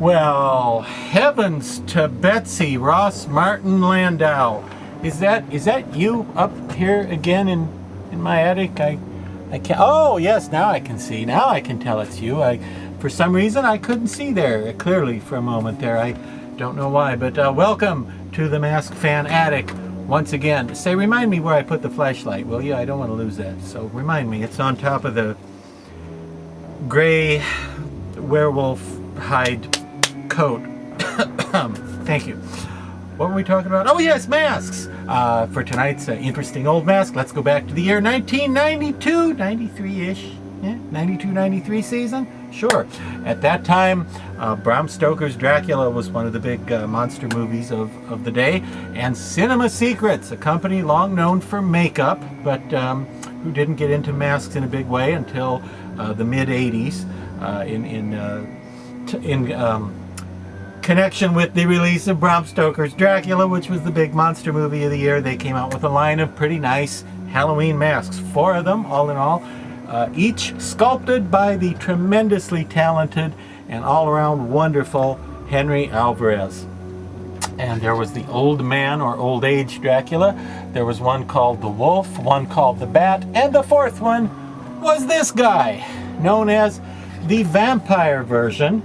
Well, heavens to Betsy, Ross Martin Landau. Is that you up here again in my attic? I can't. Oh yes, now I can see. Now I can tell it's you. For some reason I couldn't see there clearly for a moment there. I don't know why, but welcome to the Mask Fan Attic once again. Say, remind me where I put the flashlight, will you? I don't want to lose that. So remind me. It's on top of the gray werewolf hide coat. Thank you. What were we talking about? Oh yes, masks! For tonight's interesting old mask, let's go back to the year 1992, 93-ish. Yeah, 92, 93 season? Sure. At that time, Bram Stoker's Dracula was one of the big monster movies of the day. And Cinema Secrets, a company long known for makeup, but who didn't get into masks in a big way until the mid-80s in connection with the release of Bram Stoker's Dracula, which was the big monster movie of the year. They came out with a line of pretty nice Halloween masks, 4 of them all in all, each sculpted by the tremendously talented and all-around wonderful Henry Alvarez. And there was the old man or old age Dracula, there was one called the Wolf, one called the Bat, and the 4th one was this guy, known as the vampire version,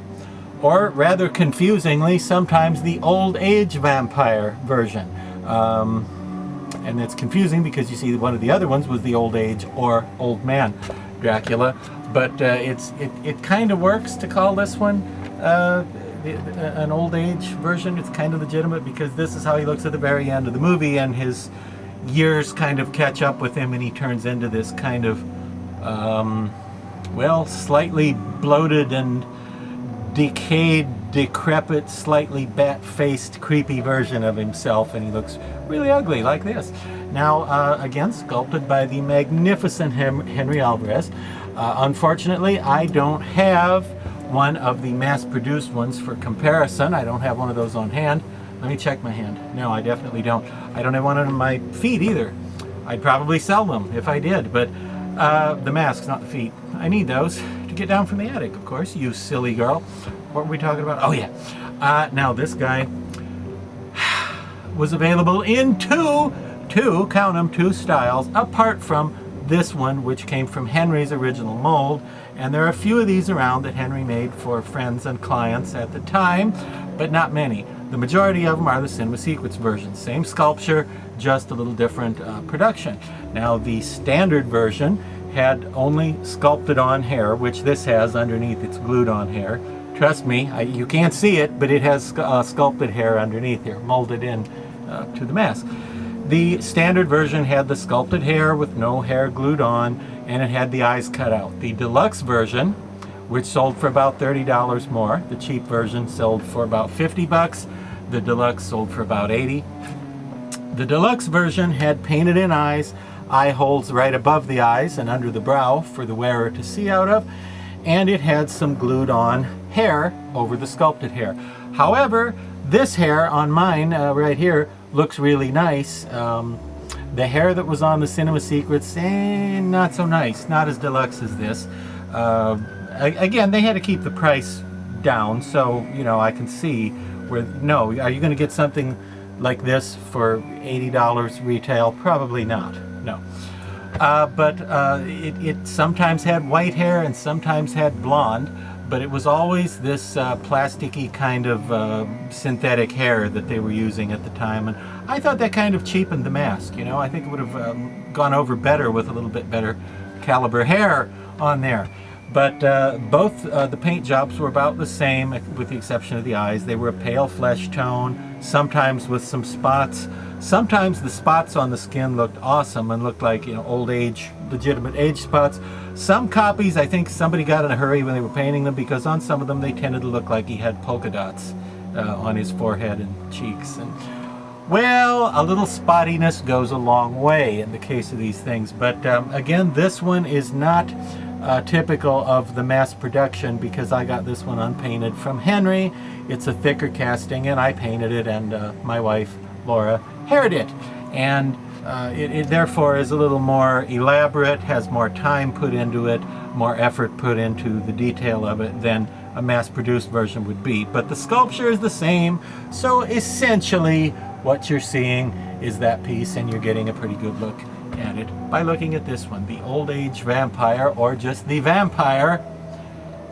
or rather confusingly, sometimes the old age vampire version. And it's confusing because you see one of the other ones was the old age or old man Dracula, but it kind of works to call this one an old age version. It's kind of legitimate because this is how he looks at the very end of the movie, and his years kind of catch up with him, and he turns into this kind of well, slightly bloated and decayed, decrepit, slightly bat-faced, creepy version of himself, and he looks really ugly like this. Now, again, sculpted by the magnificent Henry Alvarez. Unfortunately, I don't have one of the mass-produced ones for comparison. I don't have one of those on hand. Let me check my hand. No, I definitely don't. I don't have one on my feet either. I'd probably sell them if I did, but the masks, not the feet. I need those to get down from the attic, of course, you silly girl. What were we talking about? Oh yeah. Now this guy was available in two, count them, 2 styles, apart from this one, which came from Henry's original mold. And there are a few of these around that Henry made for friends and clients at the time, but not many. The majority of them are the Cinema Secrets version. Same sculpture, just a little different production. Now the standard version had only sculpted on hair, which this has underneath. It's glued on hair. Trust me, you can't see it, but it has sculpted hair underneath here, molded in to the mask. The standard version had the sculpted hair with no hair glued on, and it had the eyes cut out. The deluxe version, which sold for about $30 more, the cheap version sold for about 50 bucks, the deluxe sold for about 80. The deluxe version had painted in eyes, eye holes right above the eyes and under the brow for the wearer to see out of, and it had some glued on hair over the sculpted hair. However, this hair on mine right here looks really nice. The hair that was on the Cinema Secrets, not so nice, not as deluxe as this. Again, they had to keep the price down, so you know I can see where. No, are you going to get something like this for $80 retail? Probably not. No. But it sometimes had white hair and sometimes had blonde, but it was always this plasticky kind of synthetic hair that they were using at the time, and I thought that kind of cheapened the mask. You know, I think it would have gone over better with a little bit better caliber hair on there. But both the paint jobs were about the same, with the exception of the eyes. They were a pale flesh tone, sometimes with some spots. Sometimes the spots on the skin looked awesome and looked like, you know, old age, legitimate age spots. Some copies, I think somebody got in a hurry when they were painting them, because on some of them they tended to look like he had polka dots on his forehead and cheeks. And well, a little spottiness goes a long way in the case of these things. But again, this one is not typical of the mass production, because I got this one unpainted from Henry. It's a thicker casting, and I painted it, and my wife Laura haired it, and it therefore is a little more elaborate, has more time put into it, more effort put into the detail of it than a mass-produced version would be. But the sculpture is the same, so essentially what you're seeing is that piece, and you're getting a pretty good look at it by looking at this one, the Old Age Vampire, or just the Vampire,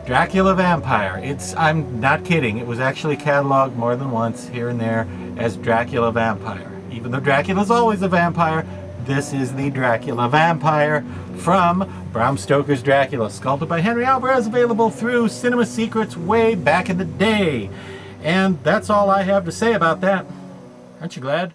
Dracula Vampire. I'm not kidding, it was actually cataloged more than once here and there as Dracula Vampire. Even though Dracula's always a vampire, this is the Dracula Vampire from Bram Stoker's Dracula, sculpted by Henry Alvarez, available through Cinema Secrets way back in the day. And that's all I have to say about that. Aren't you glad?